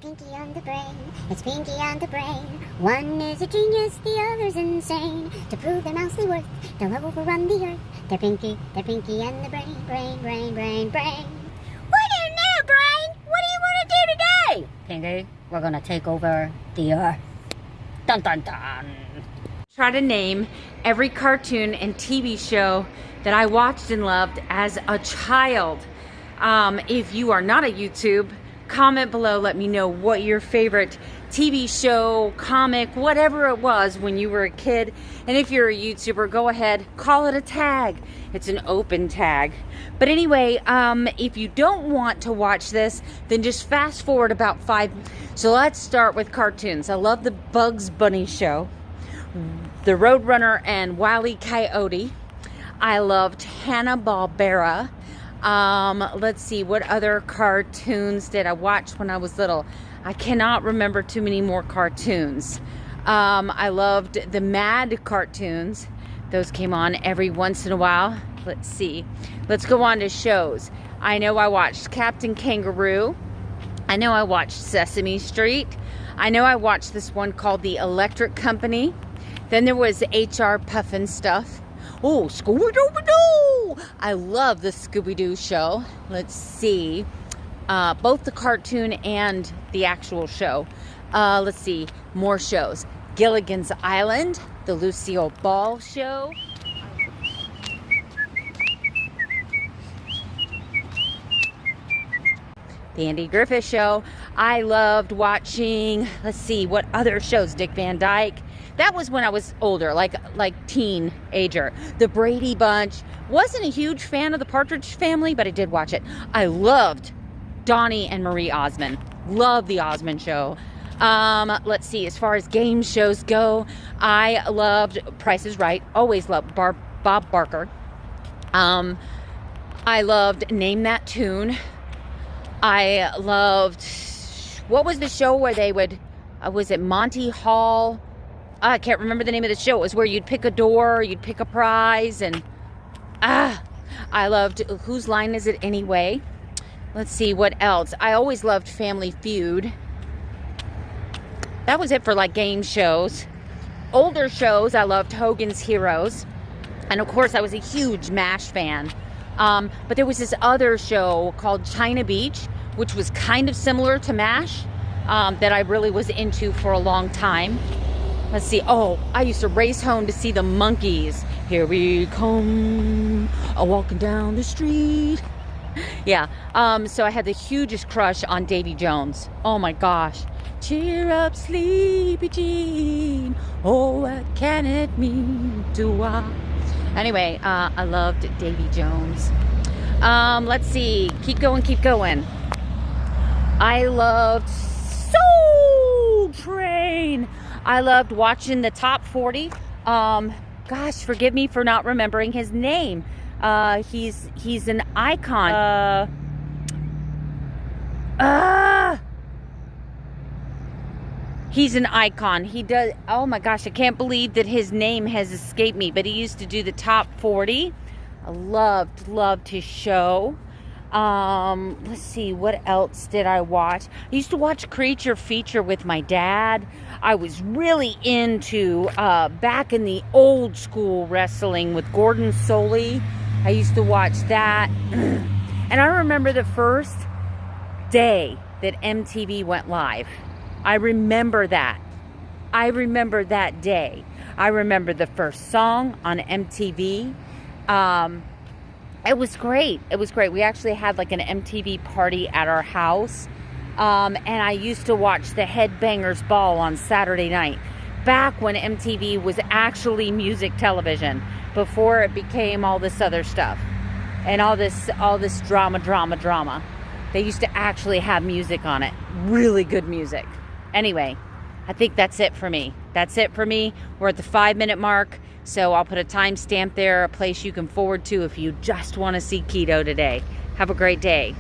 Pinky on the brain. It's Pinky on the brain. One is a genius, the other's insane. To prove their mousely worth, they'll overrun the earth. They're Pinky and the brain, brain, brain, brain, brain. What do you know, brain? What do you want to do today? Pinky, we're gonna take over the earth. Dun dun dun. Try to name every cartoon and TV show that I watched and loved as a child. If you are not a YouTube, comment below, let me know what your favorite TV show, comic, whatever it was when you were a kid. And if you're a YouTuber, go ahead, call it a tag. It's an open tag. But anyway, if you don't want to watch this, then just fast forward about 5. So let's start with cartoons. I love the Bugs Bunny show, the Roadrunner and Wile E. Coyote. I loved Hanna-Barbera. Let's see, what other cartoons did I watch when I was little? I cannot remember too many more cartoons. I loved the Mad cartoons. Those came on every once in a while. Let's see. Let's go on to shows. I know I watched Captain Kangaroo. I know I watched Sesame Street. I know I watched this one called The Electric Company. Then there was HR Puffin Stuff. Oh, Scooby-Dooby-Doo! I love the Scooby-Doo show. Let's see. Both the cartoon and the actual show. Let's see. More shows. Gilligan's Island. The Lucille Ball show. The Andy Griffith Show. I loved watching, let's see, what other shows? Dick Van Dyke. That was when I was older, like teenager. The Brady Bunch. Wasn't a huge fan of the Partridge Family, but I did watch it. I loved Donnie and Marie Osmond. Love the Osmond Show. Let's see, as far as game shows go, I loved Price is Right. Always loved Bob Barker. I loved Name That Tune. I loved, what was the show where they would, was it Monty Hall? I can't remember the name of the show. It was where you'd pick a door, you'd pick a prize, and I loved Whose Line Is It Anyway? Let's see, what else? I always loved Family Feud. That was it for like game shows. Older shows, I loved Hogan's Heroes. And of course, I was a huge MASH fan. But there was this other show called China Beach, which was kind of similar to MASH, that I really was into for a long time. Let's see. Oh, I used to race home to see the Monkees. Here we come, walking down the street. Yeah. So I had the hugest crush on Davy Jones. Oh my gosh. Cheer up, sleepy Jean. Oh, what can it mean to us? Anyway, I loved Davy Jones. Let's see. Keep going, keep going. I loved Soul Train. I loved watching the Top 40. Gosh, forgive me for not remembering his name. He's an icon. He's an icon. He does, oh my gosh, I can't believe that his name has escaped me, but he used to do the Top 40. I loved his show. Let's see, what else did I watch? I used to watch Creature Feature with my dad. I was really into, back in the old school wrestling with Gordon Soley. I used to watch that. And I remember the first day that MTV went live. I remember that. I remember that day. I remember the first song on MTV. It was great. It was great. We actually had like an MTV party at our house. And I used to watch the Headbangers Ball on Saturday night. Back when MTV was actually music television. Before it became all this other stuff. And all this drama. They used to actually have music on it. Really good music. Anyway, I think that's it for me. That's it for me. We're at the 5-minute mark. So I'll put a timestamp there, a place you can forward to if you just want to see keto today. Have a great day.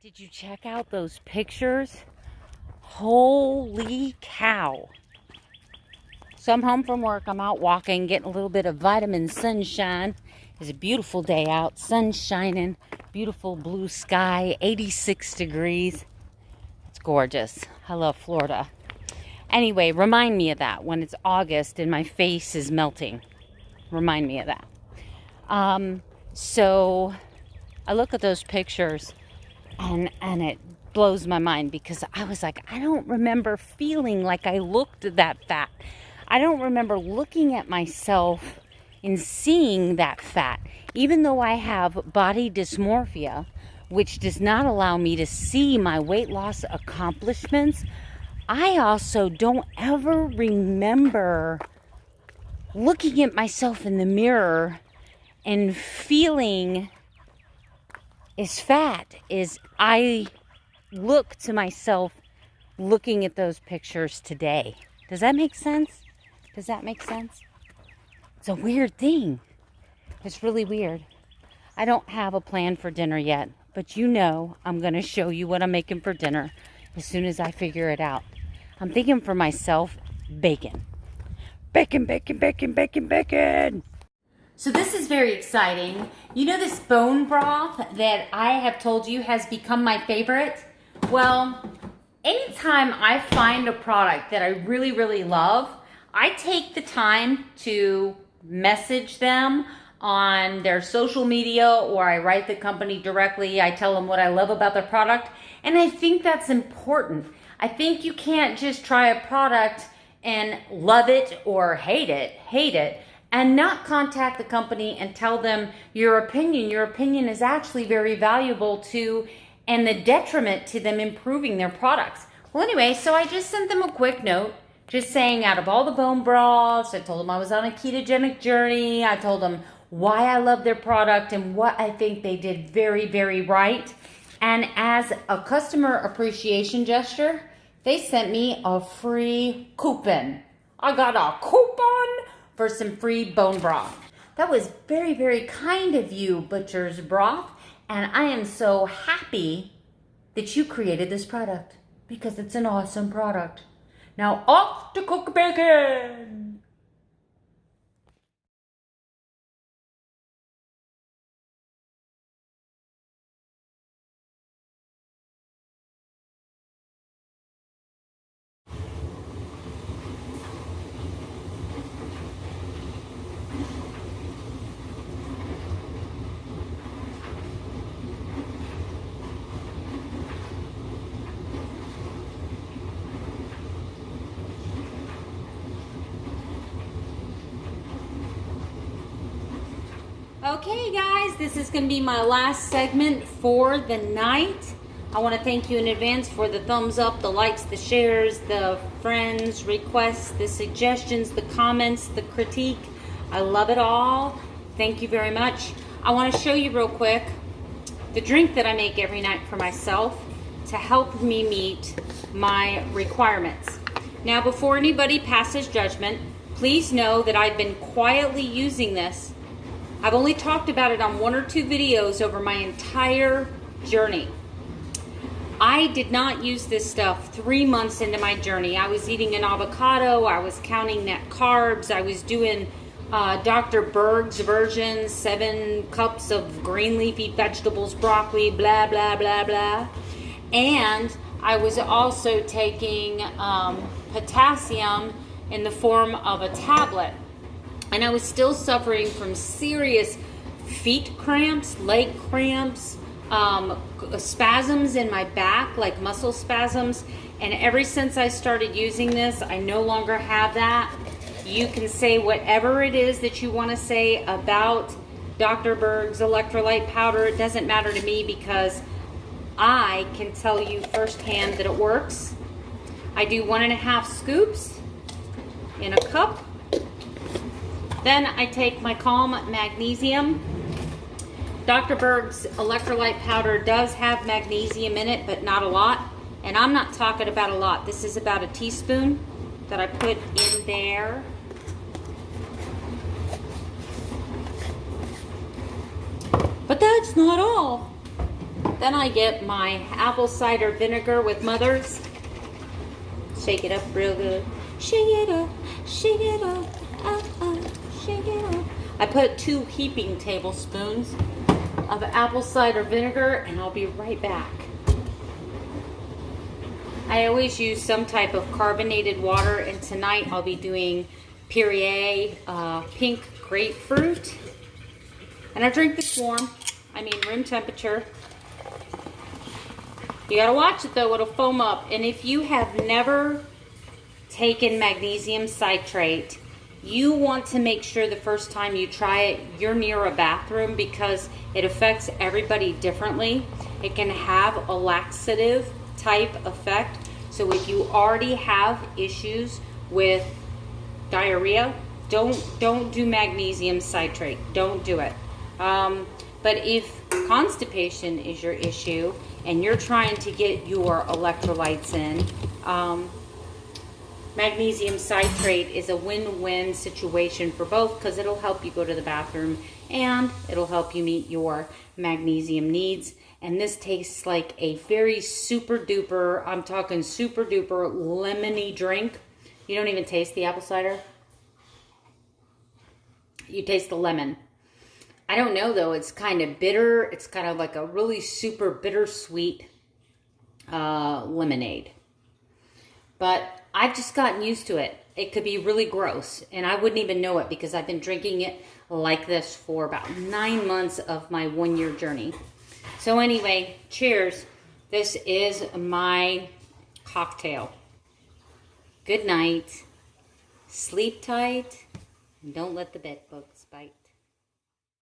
Did you check out those pictures? Holy cow. So I'm home from work. I'm out walking, getting a little bit of vitamin sunshine. It's a beautiful day out. Sun shining. Beautiful blue sky. 86 degrees. It's gorgeous. I love Florida. Anyway, remind me of that when it's August and my face is melting. Remind me of that. So I look at those pictures and it blows my mind because I was like, I don't remember feeling like I looked that fat. I don't remember looking at myself and seeing that fat. Even though I have body dysmorphia, which does not allow me to see my weight loss accomplishments, I also don't ever remember looking at myself in the mirror and feeling as fat as I look to myself looking at those pictures today. Does that make sense? Does that make sense? It's a weird thing. It's really weird. I don't have a plan for dinner yet, but you know I'm going to show you what I'm making for dinner as soon as I figure it out. I'm thinking for myself, bacon. Bacon, bacon, bacon, bacon, bacon. So this is very exciting. You know this bone broth that I have told you has become my favorite? Well, anytime I find a product that I really, really love, I take the time to message them on their social media, or I write the company directly. I tell them what I love about their product, and I think that's important. I think you can't just try a product and love it or hate it, and not contact the company and tell them your opinion. Your opinion is actually very valuable to, and the detriment to them improving their products. Well, anyway, so I just sent them a quick note, just saying out of all the bone broths, I told them I was on a ketogenic journey. I told them why I love their product and what I think they did very, very right. And as a customer appreciation gesture, they sent me a free coupon. I got a coupon for some free bone broth. That was very, very kind of you, Butcher's Broth. And I am so happy that you created this product because it's an awesome product. Now off to cook bacon. Okay guys, this is going to be my last segment for the night. I want to thank you in advance for the thumbs up, the likes, the shares, the friends, requests, the suggestions, the comments, the critique. I love it all. Thank you very much. I want to show you real quick the drink that I make every night for myself to help me meet my requirements. Now, before anybody passes judgment, please know that I've been quietly using this. I've only talked about it on 1 or 2 videos over my entire journey. I did not use this stuff 3 months into my journey. I was eating an avocado, I was counting net carbs, I was doing Dr. Berg's version, 7 cups of green leafy vegetables, broccoli, blah, blah, blah, blah. And I was also taking potassium in the form of a tablet. And I was still suffering from serious feet cramps, leg cramps, spasms in my back, like muscle spasms. And ever since I started using this, I no longer have that. You can say whatever it is that you want to say about Dr. Berg's electrolyte powder. It doesn't matter to me because I can tell you firsthand that it works. I do 1.5 scoops in a cup. Then I take my Calm Magnesium. Dr. Berg's electrolyte powder does have magnesium in it, but not a lot. And I'm not talking about a lot. This is about a teaspoon that I put in there. But that's not all. Then I get my apple cider vinegar with Mother's. Shake it up real good. Shake it up, shake it up, shake it up. I put 2 heaping tablespoons of apple cider vinegar, and I'll be right back. I always use some type of carbonated water, and tonight I'll be doing Perrier pink grapefruit. And I drink this warm, room temperature. You gotta watch it though, it'll foam up. And if you have never taken magnesium citrate, you want to make sure the first time you try it, you're near a bathroom, because it affects everybody differently. It can have a laxative type effect. So if you already have issues with diarrhea, don't do magnesium citrate. Don't do it. But if constipation is your issue and you're trying to get your electrolytes in, magnesium citrate is a win-win situation for both, because it'll help you go to the bathroom and it'll help you meet your magnesium needs. And this tastes like a very super duper, I'm talking super duper lemony drink. You don't even taste the apple cider. You taste the lemon. I don't know though, it's kind of bitter. It's kind of like a really super bittersweet lemonade. But I've just gotten used to it. It could be really gross, and I wouldn't even know it, because I've been drinking it like this for about 9 months of my 1-year journey. So anyway, cheers. This is my cocktail. Good night. Sleep tight, and don't let the bed bug